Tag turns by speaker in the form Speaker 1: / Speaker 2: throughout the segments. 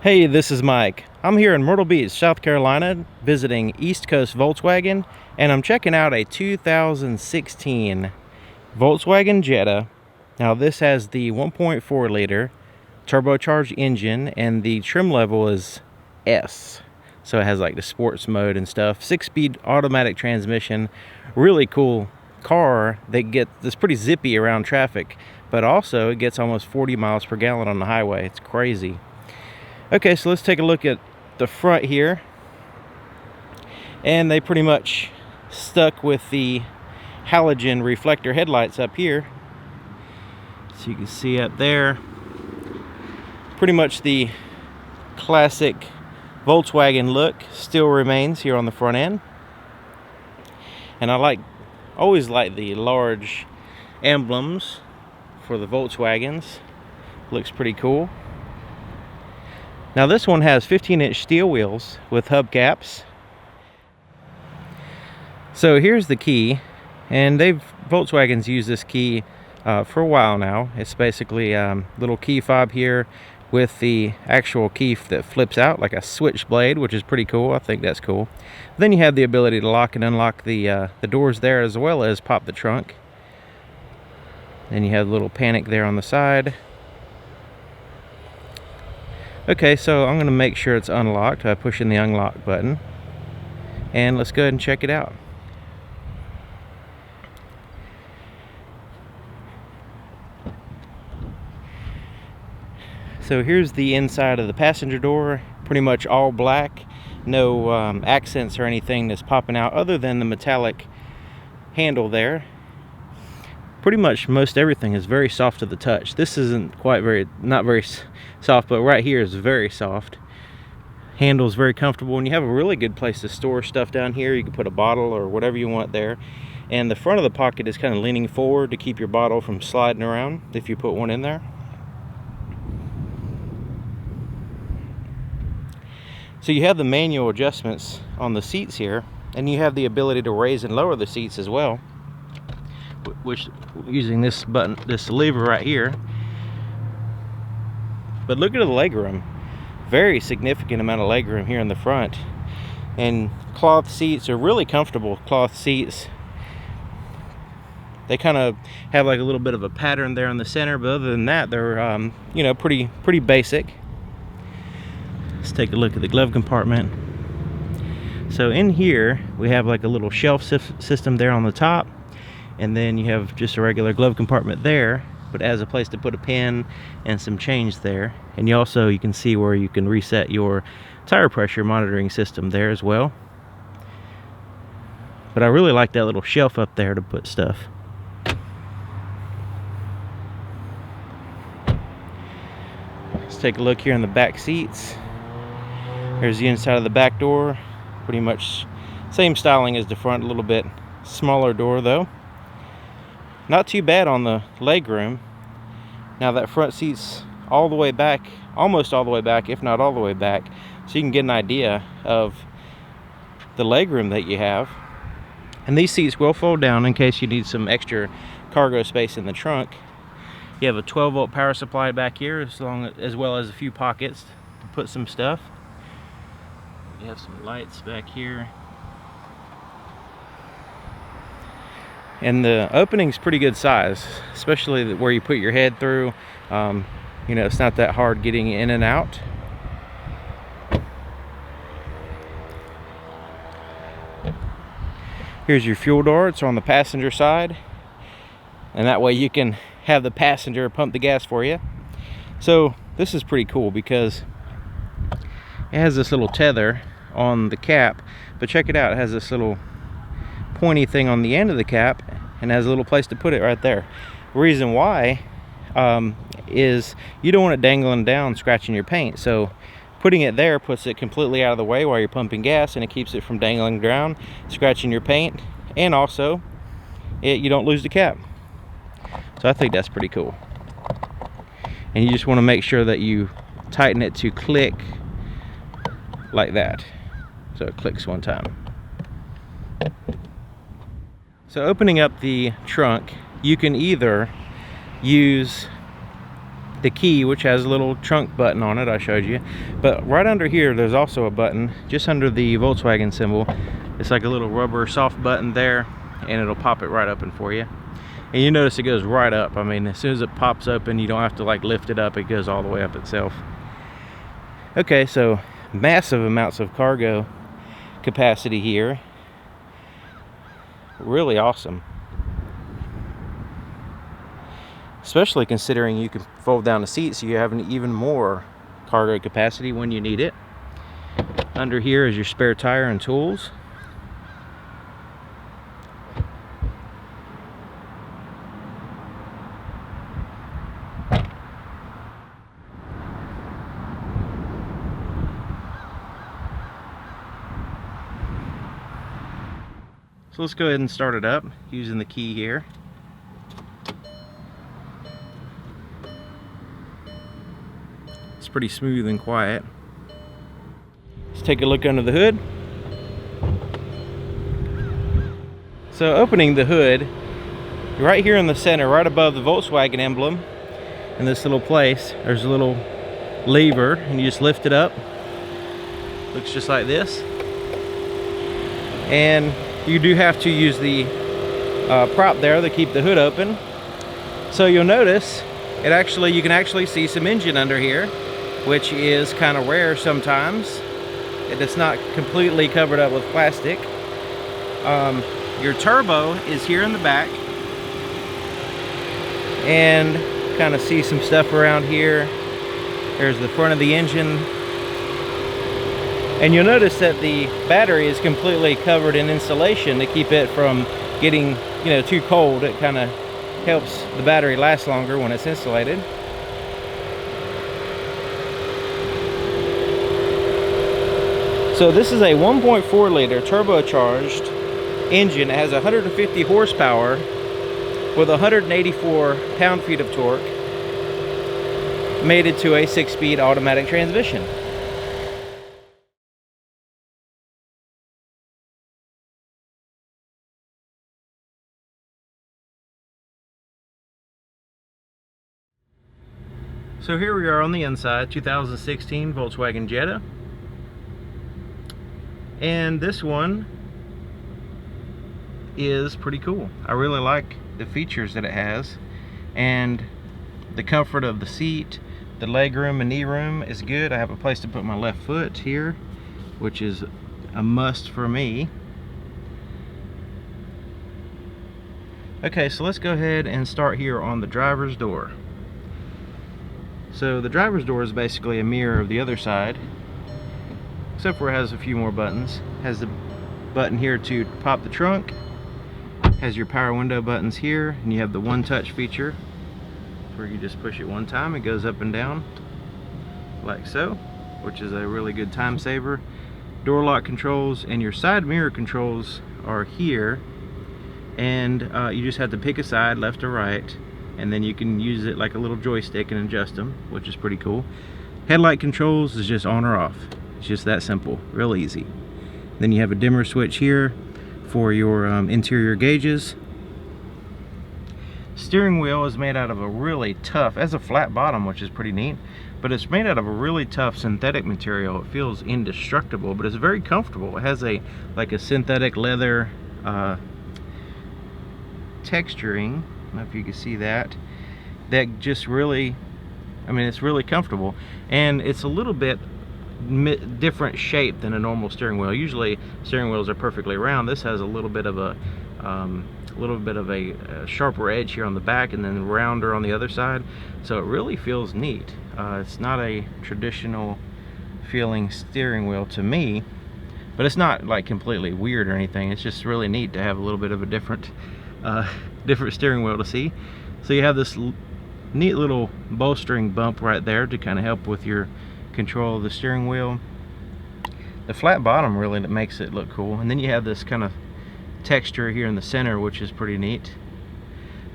Speaker 1: Hey, this is Mike. I'm here in Myrtle Beach, South Carolina, visiting East Coast Volkswagen, and I'm checking out a 2016 Volkswagen Jetta. Now this has the 1.4 liter turbocharged engine, and the trim level is S. So it has like the sports mode and stuff. 6-speed automatic transmission. Really cool car that's pretty zippy around traffic, but also it gets almost 40 miles per gallon on the highway. It's crazy. Okay, so let's take a look at the front here. And they pretty much stuck with the halogen reflector headlights up here. So you can see up there, pretty much the classic Volkswagen look still remains here on the front end. And I always like the large emblems for the Volkswagens. Looks pretty cool. Now this one has 15-inch steel wheels with hubcaps. So here's the key, and Volkswagens use this key for a while now. It's basically a little key fob here with the actual key that flips out like a switchblade, which is pretty cool. I think that's cool. Then you have the ability to lock and unlock the doors there, as well as pop the trunk. Then you have a little panic there on the side. Okay, so I'm going to make sure it's unlocked by pushing the unlock button. And let's go ahead and check it out. So here's the inside of the passenger door. Pretty much all black. No accents or anything that's popping out other than the metallic handle there. Pretty much most everything is very soft to the touch. This isn't not very soft, but right here is very soft. Handle's very comfortable, and you have a really good place to store stuff down here. You can put a bottle or whatever you want there. And the front of the pocket is kind of leaning forward to keep your bottle from sliding around if you put one in there. So you have the manual adjustments on the seats here, and you have the ability to raise and lower the seats as well, which using this button, this lever right here. But look at the legroom. Very significant amount of legroom here in the front. And cloth seats are really comfortable cloth seats. They kind of have like a little bit of a pattern there in the center, but other than that, they're pretty basic. Let's take a look at the glove compartment. So in here we have like a little shelf system there on the top, and then you have just a regular glove compartment there, but it has a place to put a pen and some change there. And you can see where you can reset your tire pressure monitoring system there as well. But I really like that little shelf up there to put stuff. Let's take a look here in the back seats. There's the inside of the back door. Pretty much same styling as the front, a little bit smaller door though. Not too bad on the legroom. Now that front seat's all the way back, almost all the way back, if not all the way back, so you can get an idea of the legroom that you have. And these seats will fold down in case you need some extra cargo space in the trunk. You have a 12-volt power supply back here, as well as a few pockets to put some stuff. You have some lights back here. And the opening's pretty good size, especially where you put your head through. It's not that hard getting in and out. Here's your fuel door. It's on the passenger side, and that way you can have the passenger pump the gas for you. So this is pretty cool because it has this little tether on the cap, but check it out, it has this little pointy thing on the end of the cap and has a little place to put it right there. The reason why is you don't want it dangling down scratching your paint, so putting it there puts it completely out of the way while you're pumping gas, and it keeps it from dangling down scratching your paint, and also you don't lose the cap. So I think that's pretty cool. And you just want to make sure that you tighten it to click like that, so it clicks one time. So opening up the trunk, you can either use the key, which has a little trunk button on it I showed you. But right under here there's also a button just under the Volkswagen symbol. It's like a little rubber soft button there, and it'll pop it right open for you. And you notice it goes right up. I mean, as soon as it pops open, you don't have to like lift it up, it goes all the way up itself. Okay, so massive amounts of cargo capacity here. Really awesome. Especially considering you can fold down the seat, so you have an even more cargo capacity when you need it. Under here is your spare tire and tools. So let's go ahead and start it up using the key here. It's pretty smooth and quiet. Let's take a look under the hood. So opening the hood, right here in the center, right above the Volkswagen emblem, in this little place, there's a little lever, and you just lift it up. Looks just like this. And you do have to use the prop there to keep the hood open. So you'll notice you can actually see some engine under here, which is kind of rare sometimes. It's not completely covered up with plastic. Your turbo is here in the back, and kind of see some stuff around here. There's the front of the engine. And you'll notice that the battery is completely covered in insulation to keep it from getting, too cold. It kind of helps the battery last longer when it's insulated. So this is a 1.4 liter turbocharged engine. It has 150 horsepower with 184 pound-feet of torque, mated to a 6-speed automatic transmission. So here we are on the inside, 2016 Volkswagen Jetta. And this one is pretty cool. I really like the features that it has, and the comfort of the seat, the leg room and knee room is good. I have a place to put my left foot here, which is a must for me. Okay, so let's go ahead and start here on the driver's door. So the driver's door is basically a mirror of the other side, except for it has a few more buttons. Has the button here to pop the trunk, has your power window buttons here, and you have the one-touch feature where you just push it one time, it goes up and down like so, which is a really good time saver. Door lock controls and your side mirror controls are here, and you just have to pick a side, left or right, and then you can use it like a little joystick and adjust them, which is pretty cool. Headlight controls is just on or off. It's just that simple, real easy. Then you have a dimmer switch here for your interior gauges. Steering wheel is made out of a really tough, it has a flat bottom, which is pretty neat, but it's made out of a really tough synthetic material. It feels indestructible, but it's very comfortable. It has like a synthetic leather texturing. I don't know if you can see that just really, I mean, it's really comfortable, and it's a little bit different shape than a normal steering wheel. Usually steering wheels are perfectly round. This has a little bit of a sharper edge here on the back, and then rounder on the other side, so it really feels neat. It's not a traditional feeling steering wheel to me, but it's not like completely weird or anything. It's just really neat to have a little bit of a different steering wheel to see. So you have this neat little bowstring bump right there to kind of help with your control of the steering wheel. The flat bottom really that makes it look cool, and then you have this kind of texture here in the center, which is pretty neat.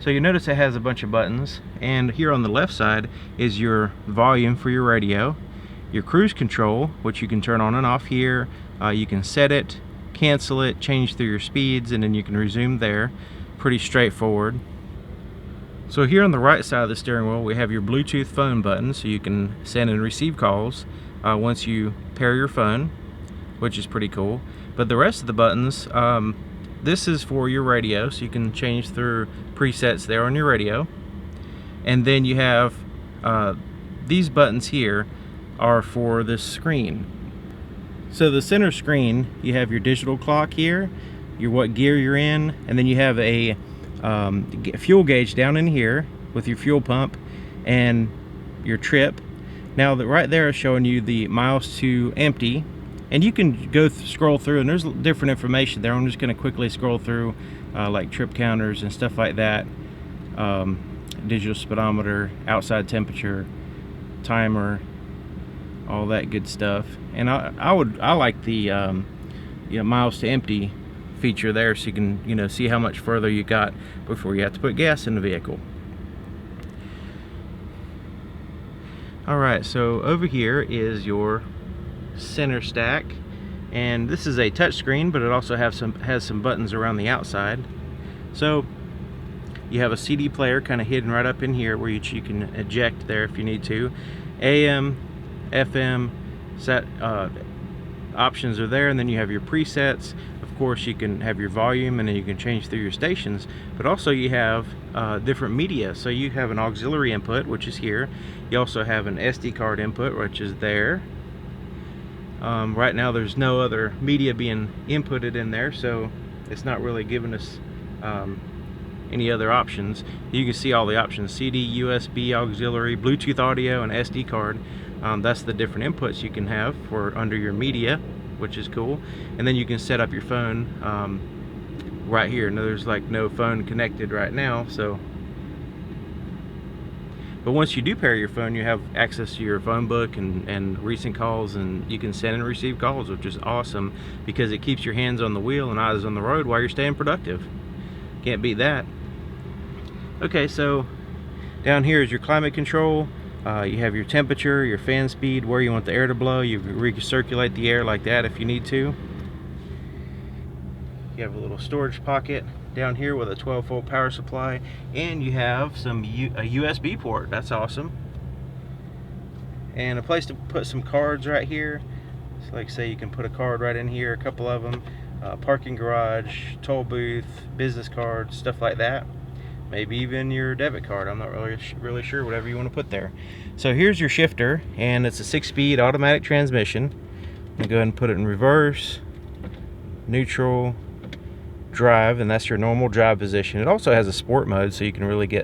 Speaker 1: So you notice it has a bunch of buttons, and here on the left side is your volume for your radio, your cruise control, which you can turn on and off here. You can set it, cancel it, change through your speeds, and then you can resume there. Pretty straightforward. So here on the right side of the steering wheel, we have your Bluetooth phone button, so you can send and receive calls once you pair your phone, which is pretty cool. But the rest of the buttons, this is for your radio, so you can change through presets there on your radio. And then you have these buttons here are for this screen. So the center screen, you have your digital clock here, what gear you're in, and then you have a fuel gauge down in here with your fuel pump and your trip. Now that right there is showing you the miles to empty, and you can go scroll through, and there's different information there. I'm just going to quickly scroll through like trip counters and stuff like that, digital speedometer, outside temperature, timer, all that good stuff. And I like the miles to empty feature there, so you can see how much further you got before you have to put gas in the vehicle. Alright, so over here is your center stack, and this is a touch screen, but it also has some buttons around the outside. So you have a CD player kind of hidden right up in here where you can eject there if you need to. AM, FM set options are there, and then you have your presets. Of course, you can have your volume, and then you can change through your stations, but also you have different media. So you have an auxiliary input, which is here. You also have an SD card input, which is there. Right now there's no other media being inputted in there, so it's not really giving us any other options. You can see all the options: CD, USB, auxiliary, Bluetooth audio, and SD card. That's the different inputs you can have for under your media, which is cool. And then you can set up your phone right here. Now there's like no phone connected right now, so but once you do pair your phone, you have access to your phone book and recent calls, and you can send and receive calls, which is awesome because it keeps your hands on the wheel and eyes on the road while you're staying productive. Can't beat that. Okay, so down here is your climate control. You have your temperature, your fan speed, where you want the air to blow. You recirculate the air like that if you need to. You have a little storage pocket down here with a 12-volt power supply, and you have a USB port. That's awesome. And a place to put some cards right here. So like say you can put a card right in here, a couple of them. Parking garage, toll booth, business cards, stuff like that. Maybe even your debit card. I'm not really sure, whatever you want to put there. So here's your shifter, and it's a 6-speed automatic transmission. I'm going to go ahead and put it in reverse, neutral, drive, and that's your normal drive position. It also has a sport mode, so you can really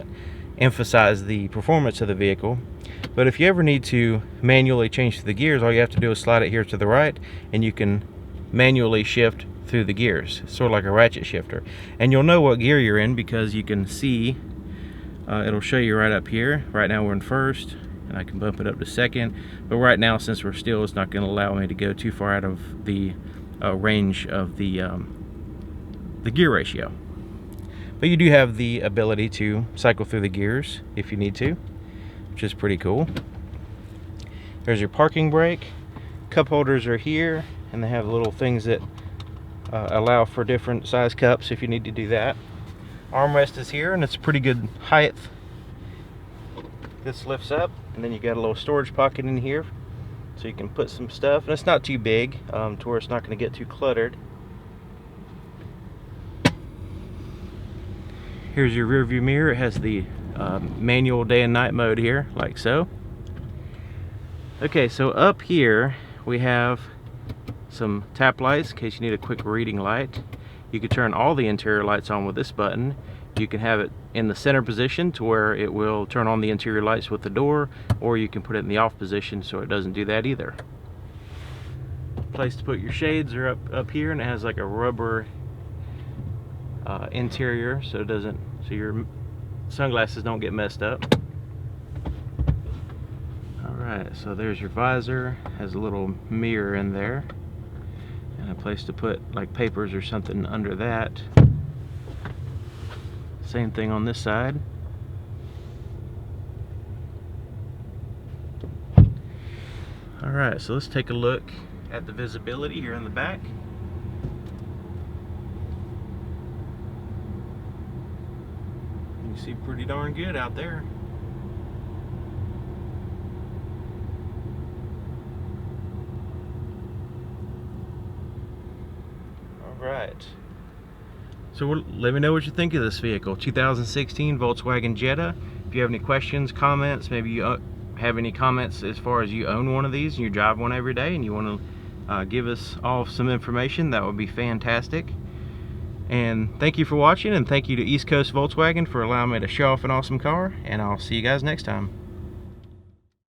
Speaker 1: emphasize the performance of the vehicle. But if you ever need to manually change the gears, all you have to do is slide it here to the right, and you can manually shift through the gears, sort of like a ratchet shifter. And you'll know what gear you're in because you can see it'll show you right up here. Right now we're in first, and I can bump it up to second, but right now, since we're still, it's not going to allow me to go too far out of the range of the gear ratio. But you do have the ability to cycle through the gears if you need to, which is pretty cool. There's your parking brake. Cup holders are here, and they have little things that allow for different size cups if you need to do that. Armrest is here, and it's a pretty good height. This lifts up, and then you got a little storage pocket in here, so you can put some stuff, and it's not too big to where it's not going to get too cluttered. Here's your rear view mirror. It has the manual day and night mode here, like so. Okay, so up here we have some tap lights in case you need a quick reading light. You can turn all the interior lights on with this button. You can have it in the center position to where it will turn on the interior lights with the door, or you can put it in the off position so it doesn't do that either. Place to put your shades are up here, and it has like a rubber interior so your sunglasses don't get messed up. Alright, so there's your visor. Has a little mirror in there, and a place to put like papers or something under that. Same thing on this side. Alright, so let's take a look at the visibility here in the back. You can You see pretty darn good out there. Alright. So let me know what you think of this vehicle. 2016 Volkswagen Jetta. If you have any questions, comments, maybe you have any comments as far as you own one of these and you drive one every day and you want to give us all some information, that would be fantastic. And thank you for watching, and thank you to East Coast Volkswagen for allowing me to show off an awesome car, and I'll see you guys next time.